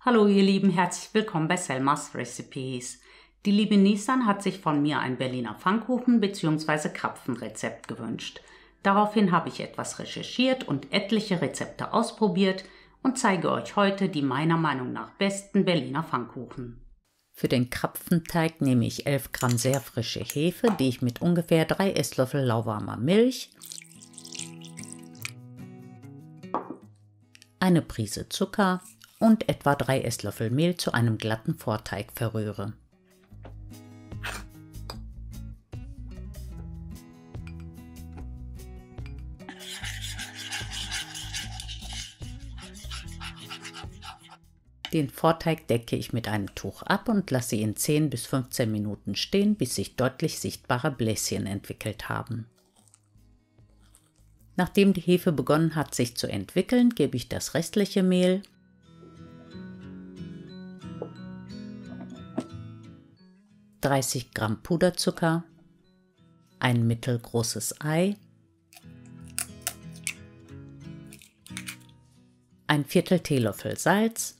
Hallo ihr Lieben, herzlich willkommen bei Selmas Recipes. Die liebe Nisan hat sich von mir ein Berliner Pfannkuchen bzw. Krapfenrezept gewünscht. Daraufhin habe ich etwas recherchiert und etliche Rezepte ausprobiert und zeige euch heute die meiner Meinung nach besten Berliner Pfannkuchen. Für den Krapfenteig nehme ich 11 Gramm sehr frische Hefe, die ich mit ungefähr 3 Esslöffel lauwarmer Milch, eine Prise Zucker und etwa 3 Esslöffel Mehl zu einem glatten Vorteig verrühre. Den Vorteig decke ich mit einem Tuch ab und lasse ihn 10 bis 15 Minuten stehen, bis sich deutlich sichtbare Bläschen entwickelt haben. Nachdem die Hefe begonnen hat, sich zu entwickeln, gebe ich das restliche Mehl, 30 Gramm Puderzucker, ein mittelgroßes Ei, ein Viertel Teelöffel Salz,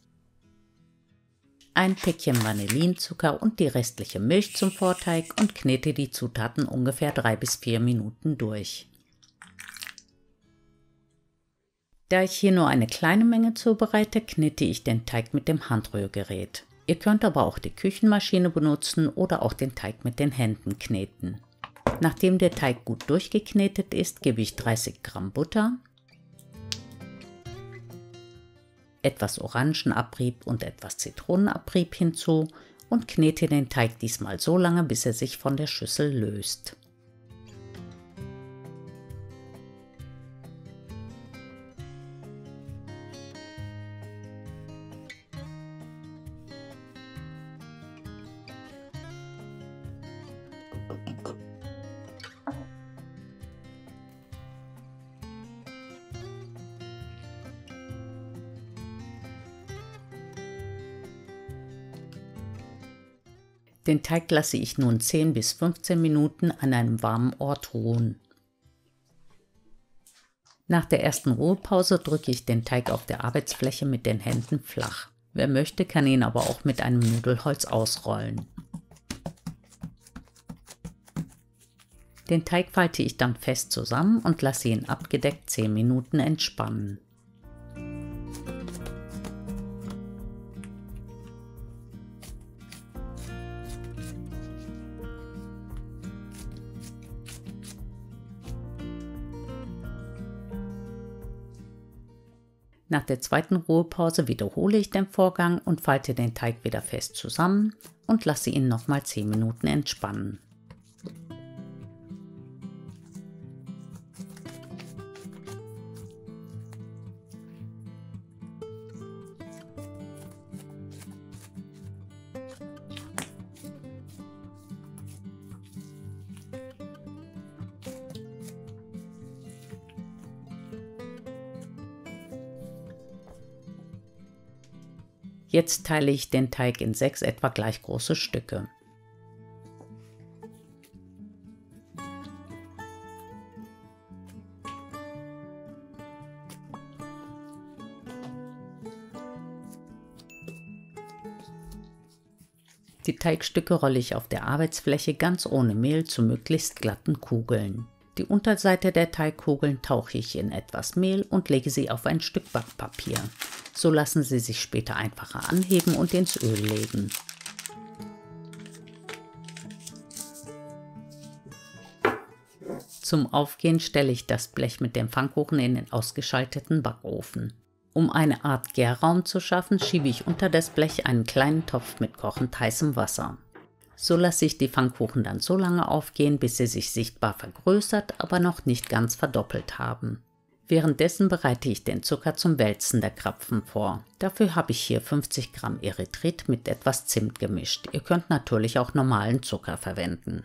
ein Päckchen Vanillinzucker und die restliche Milch zum Vorteig und knete die Zutaten ungefähr 3 bis 4 Minuten durch. Da ich hier nur eine kleine Menge zubereite, knete ich den Teig mit dem Handrührgerät. Ihr könnt aber auch die Küchenmaschine benutzen oder auch den Teig mit den Händen kneten. Nachdem der Teig gut durchgeknetet ist, gebe ich 30 Gramm Butter, etwas Orangenabrieb und etwas Zitronenabrieb hinzu und knete den Teig diesmal so lange, bis er sich von der Schüssel löst. Den Teig lasse ich nun 10 bis 15 Minuten an einem warmen Ort ruhen. Nach der ersten Ruhepause drücke ich den Teig auf der Arbeitsfläche mit den Händen flach. Wer möchte, kann ihn aber auch mit einem Nudelholz ausrollen. Den Teig falte ich dann fest zusammen und lasse ihn abgedeckt 10 Minuten entspannen. Nach der zweiten Ruhepause wiederhole ich den Vorgang und falte den Teig wieder fest zusammen und lasse ihn nochmal 10 Minuten entspannen. Jetzt teile ich den Teig in 6 etwa gleich große Stücke. Die Teigstücke rolle ich auf der Arbeitsfläche ganz ohne Mehl zu möglichst glatten Kugeln. Die Unterseite der Teigkugeln tauche ich in etwas Mehl und lege sie auf ein Stück Backpapier. So lassen sie sich später einfacher anheben und ins Öl legen. Zum Aufgehen stelle ich das Blech mit dem Pfannkuchen in den ausgeschalteten Backofen. Um eine Art Gärraum zu schaffen, schiebe ich unter das Blech einen kleinen Topf mit kochend heißem Wasser. So lasse ich die Pfannkuchen dann so lange aufgehen, bis sie sich sichtbar vergrößert, aber noch nicht ganz verdoppelt haben. Währenddessen bereite ich den Zucker zum Wälzen der Krapfen vor. Dafür habe ich hier 50 Gramm Erythrit mit etwas Zimt gemischt. Ihr könnt natürlich auch normalen Zucker verwenden.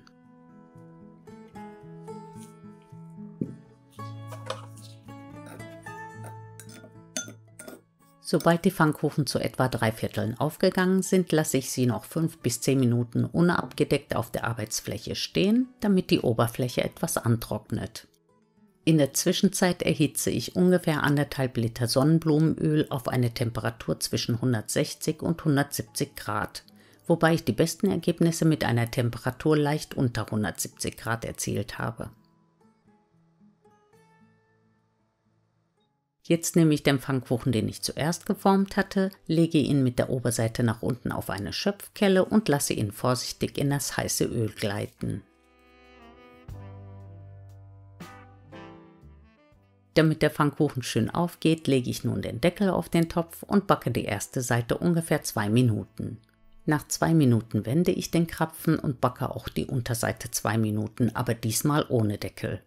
Sobald die Pfannkuchen zu etwa 3/4 aufgegangen sind, lasse ich sie noch 5 bis 10 Minuten unabgedeckt auf der Arbeitsfläche stehen, damit die Oberfläche etwas antrocknet. In der Zwischenzeit erhitze ich ungefähr 1,5 Liter Sonnenblumenöl auf eine Temperatur zwischen 160 und 170 Grad, wobei ich die besten Ergebnisse mit einer Temperatur leicht unter 170 Grad erzielt habe. Jetzt nehme ich den Pfannkuchen, den ich zuerst geformt hatte, lege ihn mit der Oberseite nach unten auf eine Schöpfkelle und lasse ihn vorsichtig in das heiße Öl gleiten. Damit der Pfannkuchen schön aufgeht, lege ich nun den Deckel auf den Topf und backe die erste Seite ungefähr 2 Minuten. Nach 2 Minuten wende ich den Krapfen und backe auch die Unterseite 2 Minuten, aber diesmal ohne Deckel.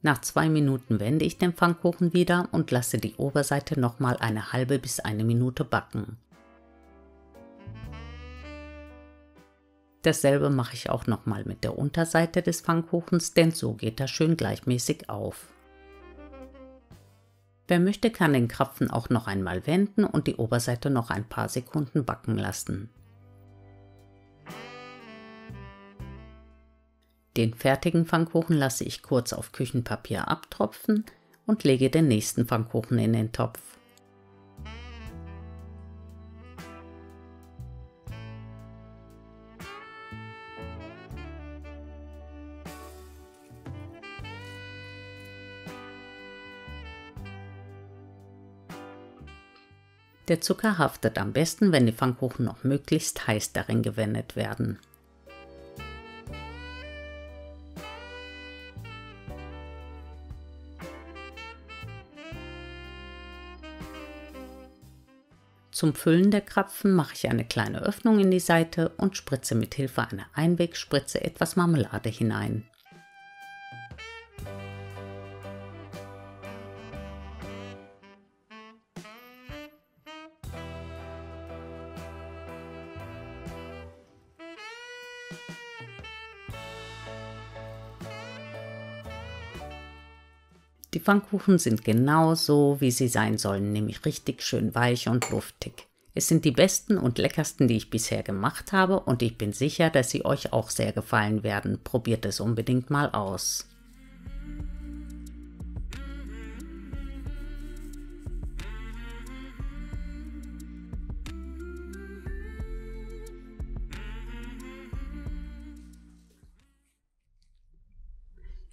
Nach 2 Minuten wende ich den Pfannkuchen wieder und lasse die Oberseite nochmal eine halbe bis 1 Minute backen. Dasselbe mache ich auch nochmal mit der Unterseite des Pfannkuchens, denn so geht er schön gleichmäßig auf. Wer möchte, kann den Krapfen auch noch einmal wenden und die Oberseite noch ein paar Sekunden backen lassen. Den fertigen Pfannkuchen lasse ich kurz auf Küchenpapier abtropfen und lege den nächsten Pfannkuchen in den Topf. Der Zucker haftet am besten, wenn die Pfannkuchen noch möglichst heiß darin gewendet werden. Zum Füllen der Krapfen mache ich eine kleine Öffnung in die Seite und spritze mit Hilfe einer Einwegspritze etwas Marmelade hinein. Die Pfannkuchen sind genau so, wie sie sein sollen, nämlich richtig schön weich und luftig. Es sind die besten und leckersten, die ich bisher gemacht habe, und ich bin sicher, dass sie euch auch sehr gefallen werden. Probiert es unbedingt mal aus.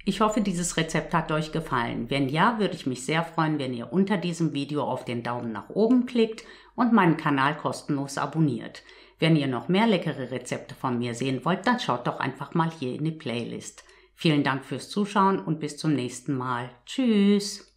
Ich hoffe, dieses Rezept hat euch gefallen. Wenn ja, würde ich mich sehr freuen, wenn ihr unter diesem Video auf den Daumen nach oben klickt und meinen Kanal kostenlos abonniert. Wenn ihr noch mehr leckere Rezepte von mir sehen wollt, dann schaut doch einfach mal hier in die Playlist. Vielen Dank fürs Zuschauen und bis zum nächsten Mal. Tschüss!